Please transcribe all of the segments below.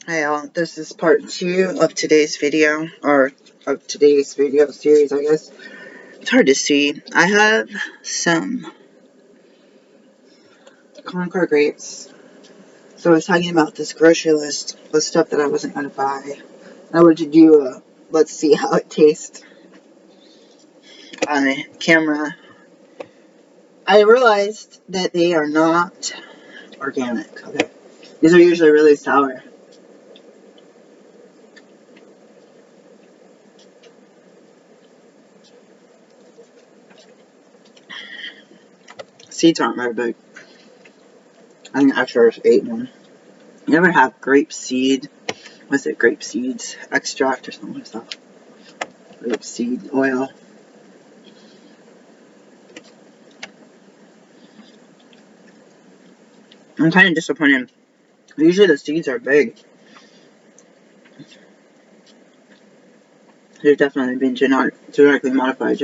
Hi all, this is part 2 of today's video, or of today's video series, I guess. It's hard to see. I have some Concord grapes. So I was talking about this grocery list with stuff that I wasn't going to buy. I wanted to do a let's see how it tastes on camera. I realized that they are not organic. Okay, these are usually really sour. Seeds aren't very big. I think after I ate one. You ever have grape seed? Was it grape seeds extract or something like that? Grape seed oil. I'm kind of disappointed. Usually the seeds are big. They've definitely been genetically modified.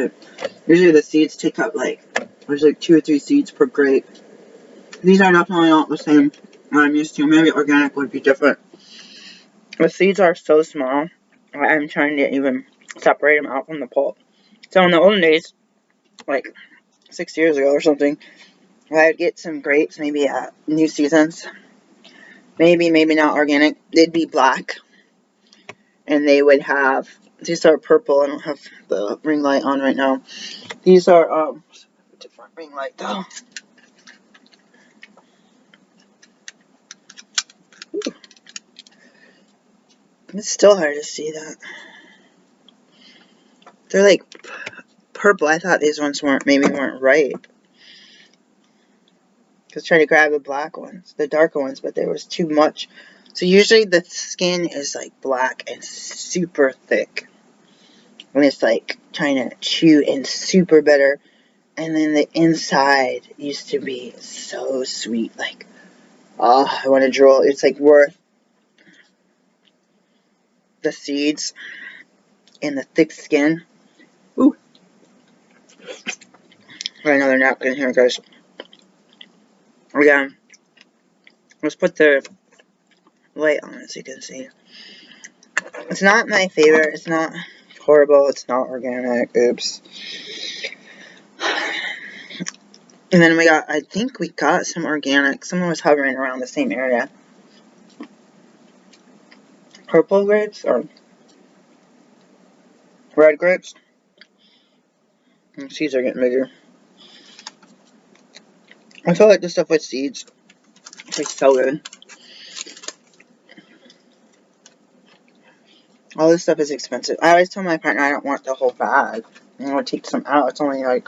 Usually the seeds take up there's like 2 or 3 seeds per grape. These are definitely not the same I'm used to. Maybe organic would be different. The seeds are so small, I'm trying to even separate them out from the pulp. So in the olden days, like 6 years ago or something, I would get some grapes, maybe at New Seasons. Maybe not organic. They'd be black. And they would have, these are purple. I don't have the ring light on right now. These are, different ring light though. Ooh. It's still hard to see that. They're like purple. I thought these ones weren't ripe. I was trying to grab the black ones, the darker ones, but there was too much. So usually the skin is like black and super thick. And it's like trying to chew and super bitter. And then the inside used to be so sweet. Like, oh, I want to drool. It's like worth the seeds and the thick skin. Ooh. Got another napkin here, guys. Again, let's put the light on it so you can see. It's not my favorite. It's not horrible. It's not organic. Oops. And then I think we got some organic. Someone was hovering around the same area. Purple grapes or red grapes. And seeds are getting bigger. I feel like this stuff with seeds tastes so good. All this stuff is expensive. I always tell my partner I don't want the whole bag. I want to take some out. It's only like,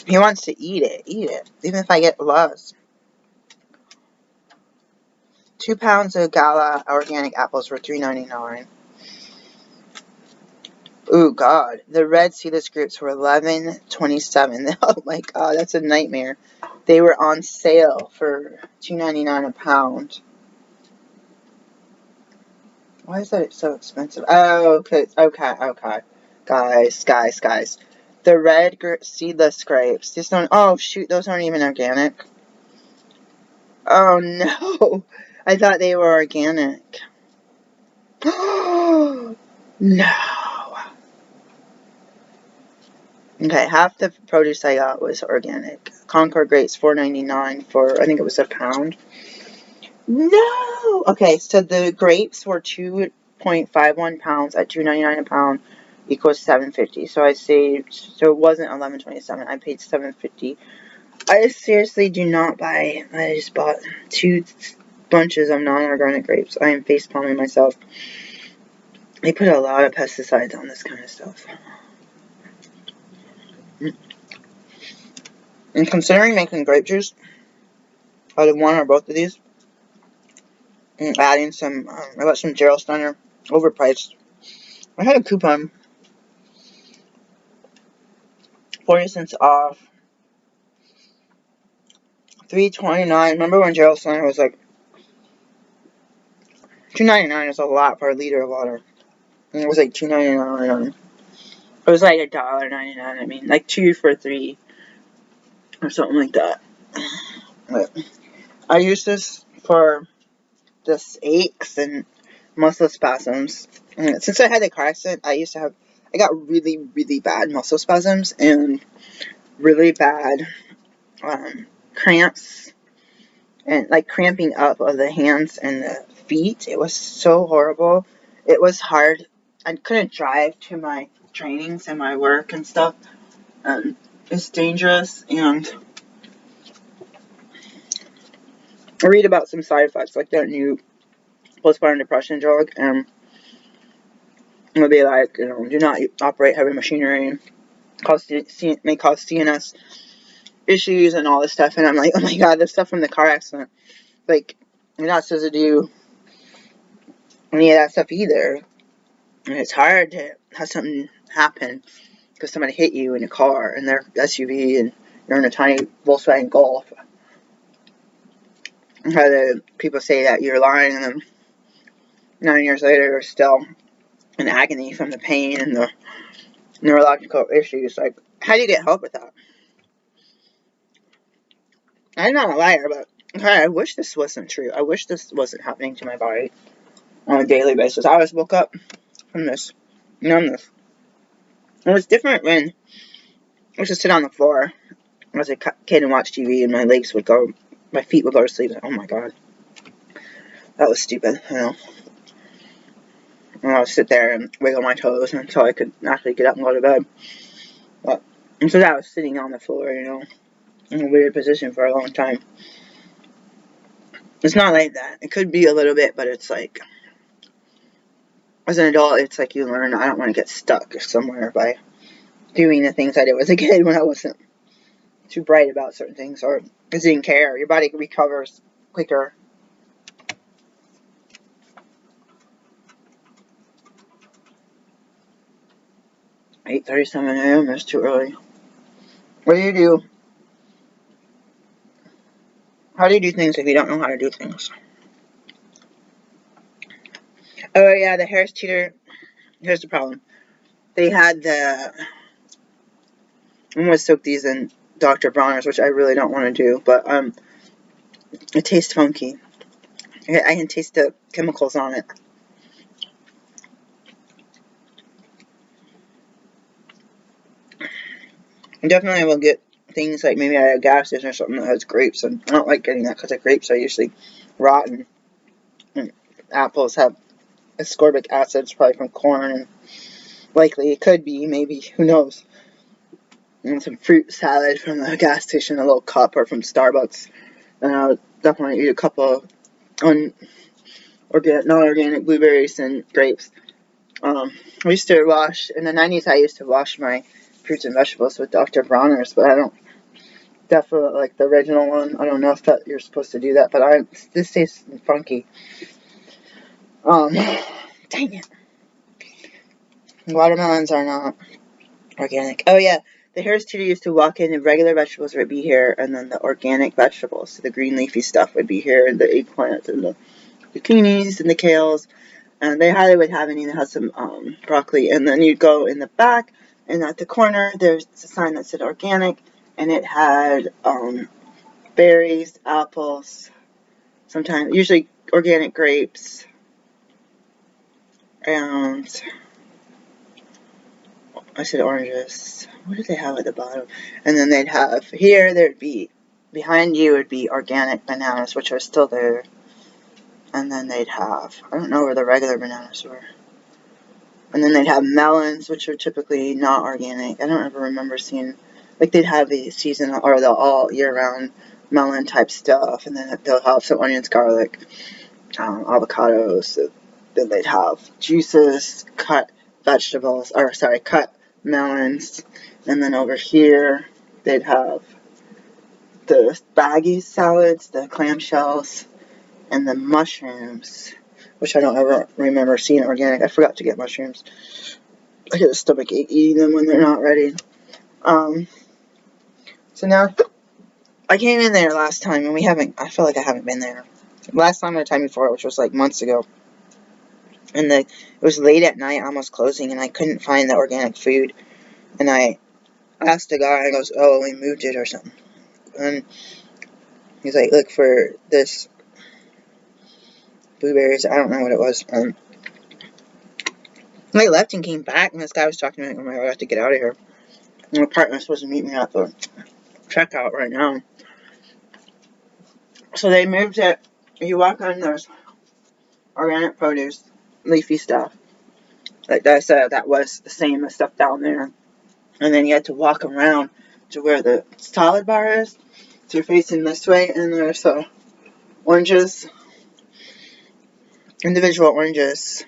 he wants to eat it. Eat it. Even if I get lost. 2 pounds of Gala organic apples were $3.99. Ooh, God. The red seedless grapes were $11.27. Oh, my God. That's a nightmare. They were on sale for $2.99 a pound. Why is that so expensive? Oh, okay. Guys. The red seedless grapes. These don't... Oh, shoot. Those aren't even organic. Oh, no. I thought they were organic. No. Okay, half the produce I got was organic. Concord grapes, $4.99 for, I think it was a pound. No! Okay, so the grapes were 2.51 pounds at $2.99 a pound equals $7.50. So I saved, so it wasn't $11.27. I paid $7.50. I seriously do not buy, I just bought 2 bunches of non-organic grapes. I am face palming myself. They put a lot of pesticides on this kind of stuff. And considering making grape juice out of one or both of these, and adding some, I got some Gerolsteiner, overpriced. I had a coupon, 40 cents off, $3.29. Remember when Gerolsteiner was like $2.99 is a lot for a liter of water. And it was like $2.99. It was like $1.99. I mean, like 2 for 3 or something like that. But I use this for just aches and muscle spasms. And since I had a car accident, I got really, really bad muscle spasms and really bad cramps and like cramping up of the hands and the feet. It was so horrible. It was hard. I couldn't drive to my trainings and my work and stuff. It's dangerous, and I read about some side effects like that new postpartum depression drug, and it'll be like, do not operate heavy machinery, may cause CNS issues and all this stuff. And I'm like, oh my god, this stuff from the car accident. Like, you're not supposed to do any of that stuff either. And it's hard to have something happen because somebody hit you in a car in their SUV and you're in a tiny Volkswagen Golf. How the people say that you're lying and then 9 years later you're still in agony from the pain and the neurological issues. Like, how do you get help with that? I'm not a liar, but I wish this wasn't true. I wish this wasn't happening to my body on a daily basis. I always woke up from this numbness. It was different when I used to sit on the floor as a kid and watch TV, and my feet would go to sleep. Oh my god, that was stupid. And I would sit there and wiggle my toes until I could actually get up and go to bed. But instead, I was sitting on the floor, in a weird position for a long time. It's not like that. It could be a little bit, but it's like, as an adult, it's like you learn, I don't want to get stuck somewhere by doing the things I did as a kid when I wasn't too bright about certain things or didn't care. Your body recovers quicker. Eight 37 a.m. That's too early. What do you do? How do you do things if you don't know how to do things? Oh yeah, the Harris Teeter. Here's the problem. They had I'm gonna soak these in Dr. Bronner's, which I really don't want to do, but it tastes funky. I can taste the chemicals on it. I definitely will get things like maybe at a gas station or something that has grapes, and I don't like getting that because the grapes are usually rotten. And apples have ascorbic acid, probably from corn, and likely it could be, maybe, who knows. And some fruit salad from the gas station, a little cup, or from Starbucks. And I would definitely eat a couple non-organic blueberries and grapes. I used to wash, in the 90s, I used to wash my fruits and vegetables with Dr. Bronner's, but I don't definitely like the original one. I don't know if that you're supposed to do that, but this tastes funky. Dang it. Watermelons are not organic. Oh yeah, the Harris Teeter used to walk in and regular vegetables would be here, and then the organic vegetables, so the green leafy stuff would be here, and the eggplants and the zucchinis and the kales. And they hardly would have any that had some broccoli. And then you'd go in the back, and at the corner, there's a sign that said organic, and it had berries, apples, sometimes, usually organic grapes, and I said oranges. What did they have at the bottom? And then they'd have, there'd be, behind you would be organic bananas, which are still there. And then they'd have, I don't know where the regular bananas were. And then they'd have melons, which are typically not organic. I don't ever remember seeing, like they'd have the seasonal or the all year round melon type stuff. And then they'll have some onions, garlic, avocados. Then they'd have juices, cut vegetables, cut melons. And then over here, they'd have the baggy salads, the clamshells, and the mushrooms, which I don't ever remember seeing organic. I forgot to get mushrooms. I get a stomach ache eating them when they're not ready. So now, I came in there last time, and I feel like I haven't been there. Last time or the time before, which was like months ago. And it was late at night, almost closing, and I couldn't find the organic food. And I asked the guy, and he goes, oh, we moved it or something. And he's like, look for this blueberries, I don't know what it was. I left and came back, and this guy was talking to me. Oh my god, I have to get out of here. My partner's supposed to meet me at the checkout right now. So they moved it. You walk in, there's organic produce, leafy stuff. Like I said, that was the same as stuff down there. And then you had to walk around to where the salad bar is. So you're facing this way, and there's oranges, individual oranges.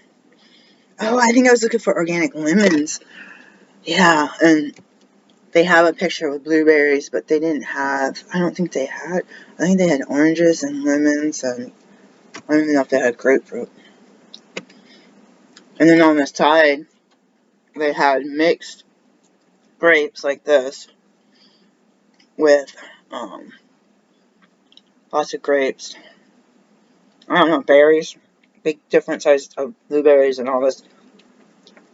Oh, I think I was looking for organic lemons. Yeah, and they have a picture with blueberries, but they didn't have, I don't think they had, I think they had oranges and lemons, and I don't even know if they had grapefruit. And then on the side, they had mixed grapes like this with lots of grapes. I don't know, berries, big different sizes of blueberries and all this.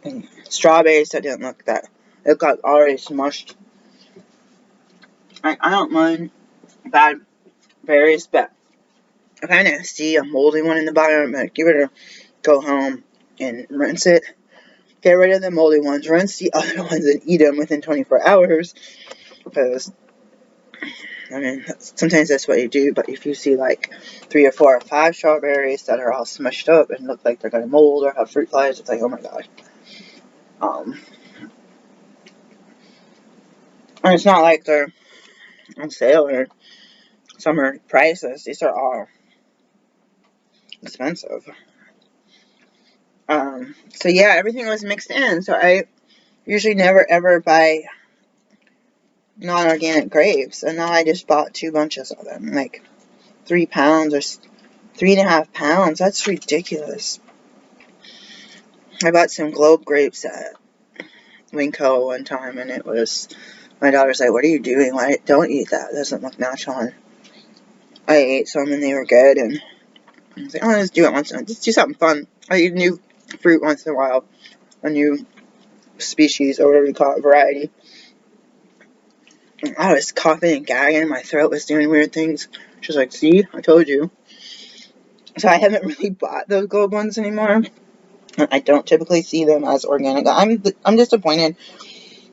And strawberries that didn't look that, it got already smushed. I don't mind bad berries, but if I kind of see a moldy one in the bottom, I'm going to give it a go home and rinse it. Get rid of the moldy ones, rinse the other ones, and eat them within 24 hours. Because, I mean, sometimes that's what you do, but if you see like 3 or 4 or 5 strawberries that are all smushed up and look like they're going to mold or have fruit flies, it's like, oh my god. And it's not like they're on sale or summer prices. These are all expensive. So yeah, everything was mixed in. So I usually never ever buy non-organic grapes, and now I just bought 2 bunches of them, like 3 pounds or 3.5 pounds. That's ridiculous. I bought some Globe grapes at Winco one time, and it was, my daughter's like, "What are you doing? Why don't eat that? It doesn't look natural." And I ate some, and they were good. And I was like, "Oh, let's do it once. Just do something fun. I eat new fruit once in a while, a new species or whatever you call it, variety." And I was coughing and gagging. My throat was doing weird things. She was like, "See, I told you." So I haven't really bought those Globe ones anymore. I don't typically see them as organic. I'm disappointed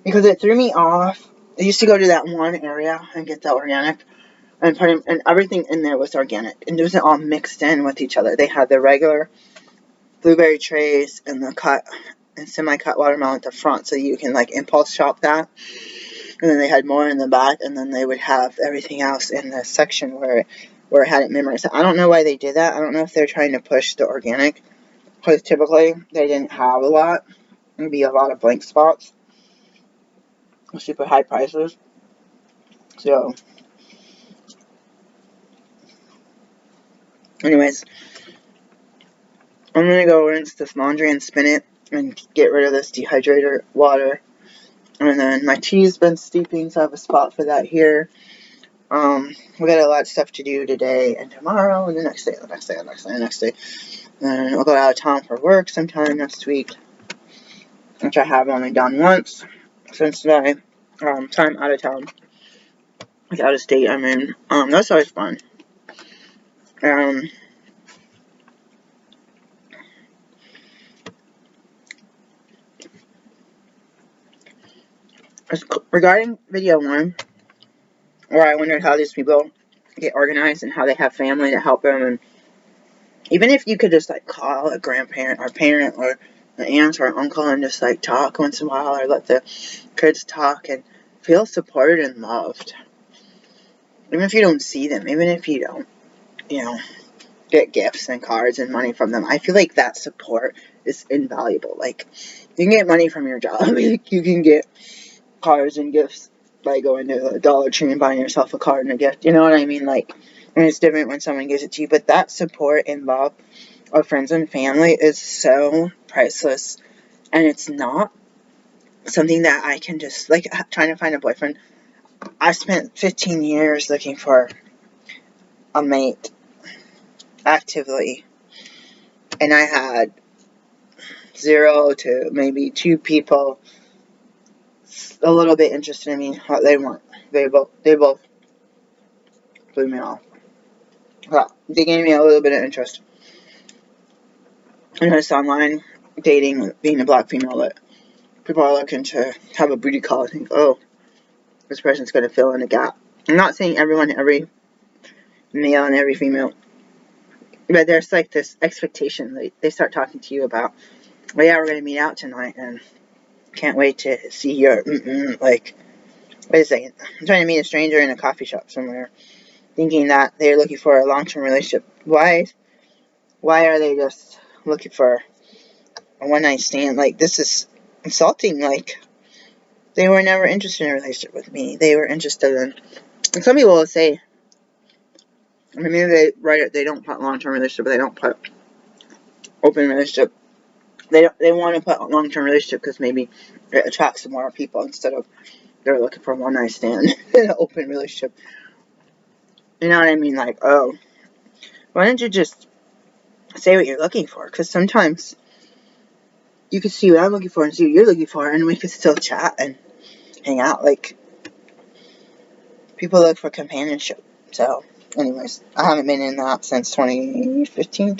because it threw me off. I used to go to that one area and get the organic, and everything in there was organic, and it wasn't all mixed in with each other. They had the regular blueberry trays and the cut and semi-cut watermelon at the front, so you can like impulse shop that. And then they had more in the back, and then they would have everything else in the section where it had it memorized. I don't know why they did that. I don't know if they're trying to push the organic, because typically they didn't have a lot. There'd be a lot of blank spots with super high prices. So, anyways, I'm gonna go rinse this laundry and spin it and get rid of this dehydrator water. And then my tea's been steeping, so I have a spot for that here. We got a lot of stuff to do today and tomorrow and the next day, the next day, the next day, the next day. And I'll go out of town for work sometime next week, which I have only done once since today. Time out of town, like out of state. I mean, that's always fun. Regarding video 1, where I wondered how these people get organized and how they have family to help them, and even if you could just like call a grandparent or parent or an aunt or uncle and just like talk once in a while, or let the kids talk and feel supported and loved. Even if you don't see them, even if you don't, get gifts and cards and money from them, I feel like that support is invaluable. Like, you can get money from your job, you can get cards and gifts by going to the Dollar Tree and buying yourself a card and a gift, you know what I mean? Like, and it's different when someone gives it to you, but that support and love of friends and family is so priceless, and it's not something that I can just, like, trying to find a boyfriend. I spent 15 years looking for a mate actively, and I had 0 to maybe 2 people a little bit interested in me. What they want, they both blew me off. Well, they gave me a little bit of interest. And it's online. dating, being a black female, that people are looking to have a booty call and think, oh, this person's going to fill in a gap. I'm not saying everyone, every male and every female, but there's like this expectation. They start talking to you about, well, yeah, we're going to meet out tonight, and can't wait to see your, like, wait a second, I'm trying to meet a stranger in a coffee shop somewhere, thinking that they're looking for a long-term relationship. Why are they just looking for a one-night stand? Like, this is insulting. Like, they were never interested in a relationship with me. They were interested in, and some people will say, I mean, maybe they don't put long-term relationship, but they don't put open relationship. They want to put long-term relationship because maybe it attracts more people instead of they're looking for a one-night stand in an open relationship. You know what I mean? Like, oh, why don't you just say what you're looking for? Because sometimes you can see what I'm looking for and see what you're looking for, and we could still chat and hang out. Like, people look for companionship. So, anyways, I haven't been in that since 2015,